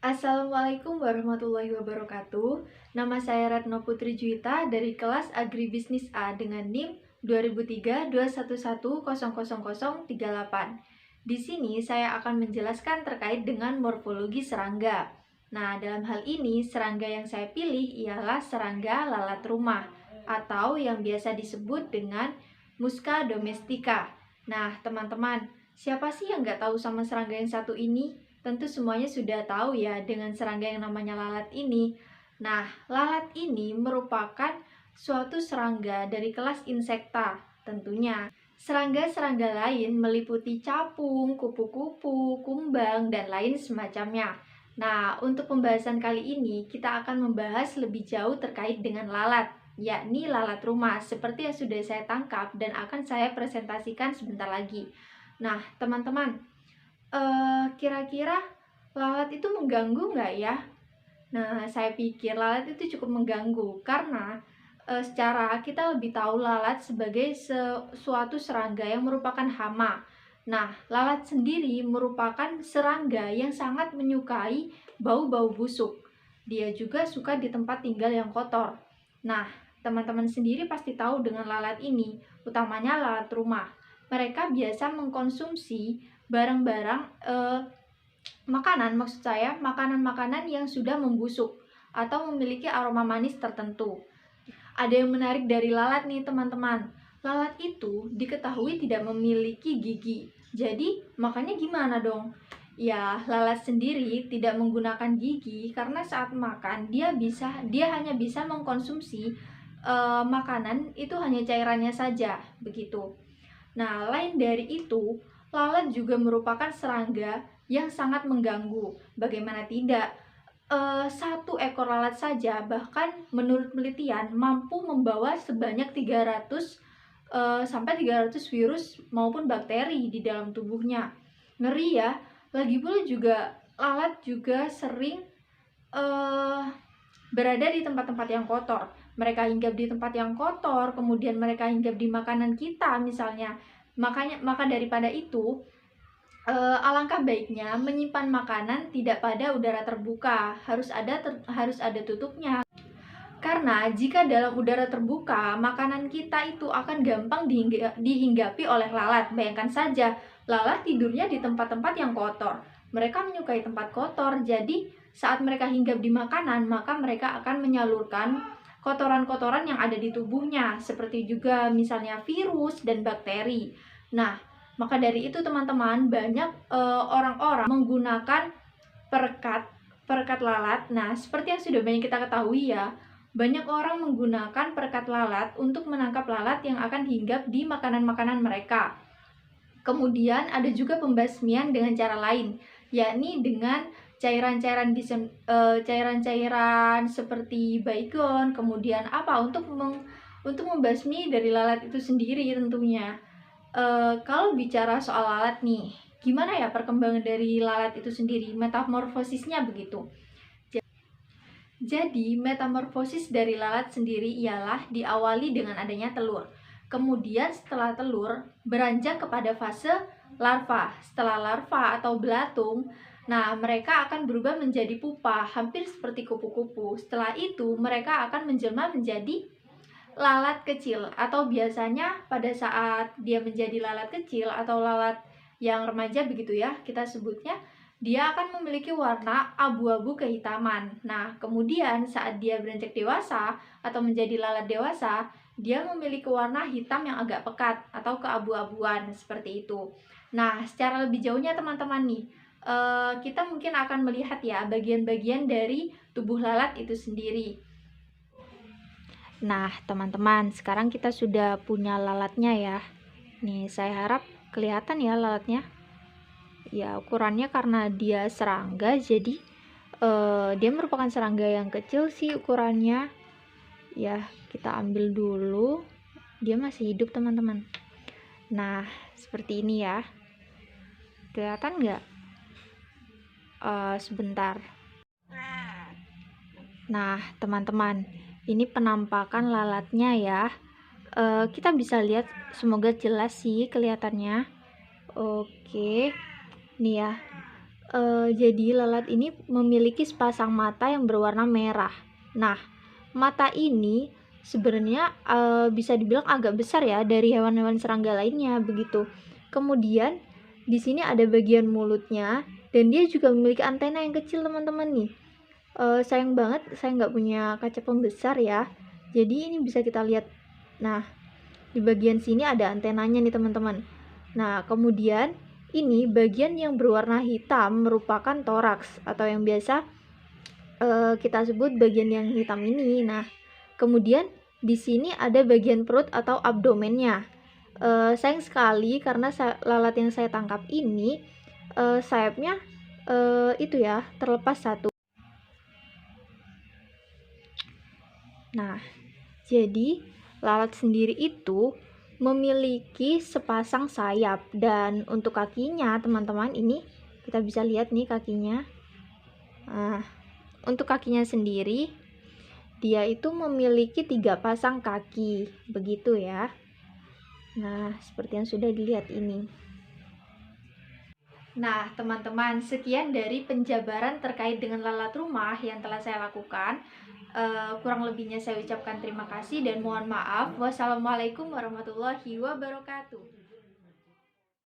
Assalamualaikum warahmatullahi wabarakatuh. Nama saya Retno Putri Juwita dari kelas Agribisnis A dengan NIM 200321100038. Di sini saya akan menjelaskan terkait dengan morfologi serangga. Nah, dalam hal ini serangga yang saya pilih ialah serangga lalat rumah atau yang biasa disebut dengan Musca domestica. Nah, teman-teman, siapa sih yang nggak tahu sama serangga yang satu ini? Tentu semuanya sudah tahu ya dengan serangga yang namanya lalat ini. Nah, lalat ini merupakan suatu serangga dari kelas insekta tentunya. Serangga-serangga lain meliputi capung, kupu-kupu, kumbang, dan lain semacamnya. Nah, untuk pembahasan kali ini kita akan membahas lebih jauh terkait dengan lalat, yakni lalat rumah, seperti yang sudah saya tangkap dan akan saya presentasikan sebentar lagi. Nah, teman-teman, kira-kira lalat itu mengganggu nggak ya? Nah, saya pikir lalat itu cukup mengganggu karena secara kita lebih tahu lalat sebagai suatu serangga yang merupakan hama. Nah, lalat sendiri merupakan serangga yang sangat menyukai bau-bau busuk. Dia juga suka di tempat tinggal yang kotor. Nah, teman-teman sendiri pasti tahu dengan lalat ini, utamanya lalat rumah. Mereka biasa mengkonsumsi barang-barang makanan, maksud saya makanan-makanan yang sudah membusuk atau memiliki aroma manis tertentu. Ada yang menarik dari lalat nih teman-teman. Lalat itu diketahui tidak memiliki gigi. Jadi makanya gimana dong? Ya, lalat sendiri tidak menggunakan gigi karena saat makan dia hanya bisa mengkonsumsi makanan itu hanya cairannya saja, begitu. Nah, lain dari itu, lalat juga merupakan serangga yang sangat mengganggu. Bagaimana tidak? Satu ekor lalat saja bahkan menurut penelitian mampu membawa sebanyak 300 sampai 300 virus maupun bakteri di dalam tubuhnya. Ngeri ya. Lagi pula juga lalat juga sering berada di tempat-tempat yang kotor. Mereka hinggap di tempat yang kotor, kemudian mereka hinggap di makanan kita misalnya. Maka daripada itu, alangkah baiknya menyimpan makanan tidak pada udara terbuka, harus ada tutupnya. Karena jika dalam udara terbuka, makanan kita itu akan gampang dihinggapi oleh lalat. Bayangkan saja, lalat tidurnya di tempat-tempat yang kotor. Mereka menyukai tempat kotor, jadi saat mereka hinggap di makanan, maka mereka akan menyalurkan kotoran-kotoran yang ada di tubuhnya, seperti juga misalnya virus dan bakteri. Nah, maka dari itu teman-teman, banyak orang-orang menggunakan perekat lalat. Nah, seperti yang sudah banyak kita ketahui ya, banyak orang menggunakan perekat lalat untuk menangkap lalat yang akan hinggap di makanan-makanan mereka. Kemudian ada juga pembasmian dengan cara lain, yakni dengan cairan-cairan seperti baygon, kemudian untuk membasmi dari lalat itu sendiri tentunya. Kalau bicara soal lalat nih, gimana ya perkembangan dari lalat itu sendiri, metamorfosisnya begitu. Jadi, metamorfosis dari lalat sendiri ialah diawali dengan adanya telur. Kemudian setelah telur, beranjak kepada fase larva. Setelah larva atau belatung, nah mereka akan berubah menjadi pupa, hampir seperti kupu-kupu. Setelah itu, mereka akan menjelma menjadi lalat kecil, atau biasanya pada saat dia menjadi lalat kecil atau lalat yang remaja begitu ya, kita sebutnya, dia akan memiliki warna abu-abu kehitaman. Nah, kemudian saat dia beranjak dewasa atau menjadi lalat dewasa, dia memiliki warna hitam yang agak pekat atau keabu-abuan seperti itu. Nah, secara lebih jauhnya teman-teman nih, kita mungkin akan melihat ya bagian-bagian dari tubuh lalat itu sendiri. Nah, teman-teman, sekarang kita sudah punya lalatnya ya. Nih, saya harap kelihatan ya lalatnya. Ya, ukurannya karena dia serangga, jadi dia merupakan serangga yang kecil sih ukurannya. Ya, kita ambil dulu. Dia masih hidup, teman-teman. Nah, seperti ini ya. Kelihatan nggak? Sebentar. Nah, teman-teman, ini penampakan lalatnya ya. Kita bisa lihat, semoga jelas sih kelihatannya. Oke, nih ya. Jadi lalat ini memiliki sepasang mata yang berwarna merah. Nah, mata ini sebenarnya bisa dibilang agak besar ya dari hewan-hewan serangga lainnya begitu. Kemudian di sini ada bagian mulutnya dan dia juga memiliki antena yang kecil teman-teman nih. Sayang banget saya nggak punya kaca pembesar ya. Jadi ini bisa kita lihat. Nah, di bagian sini ada antenanya nih teman-teman. Nah, kemudian ini bagian yang berwarna hitam merupakan toraks atau yang biasa kita sebut bagian yang hitam ini. Nah, kemudian di sini ada bagian perut atau abdomennya. Sayang sekali karena lalat yang saya tangkap ini sayapnya itu ya terlepas satu. Nah, jadi lalat sendiri itu memiliki sepasang sayap dan untuk kakinya teman-teman ini kita bisa lihat nih kakinya. Nah, untuk kakinya sendiri dia itu memiliki 3 pasang kaki begitu ya. Nah, seperti yang sudah dilihat ini. Nah, teman-teman, sekian dari penjabaran terkait dengan lalat rumah yang telah saya lakukan. Kurang lebihnya saya ucapkan terima kasih dan mohon maaf. Wassalamualaikum warahmatullahi wabarakatuh.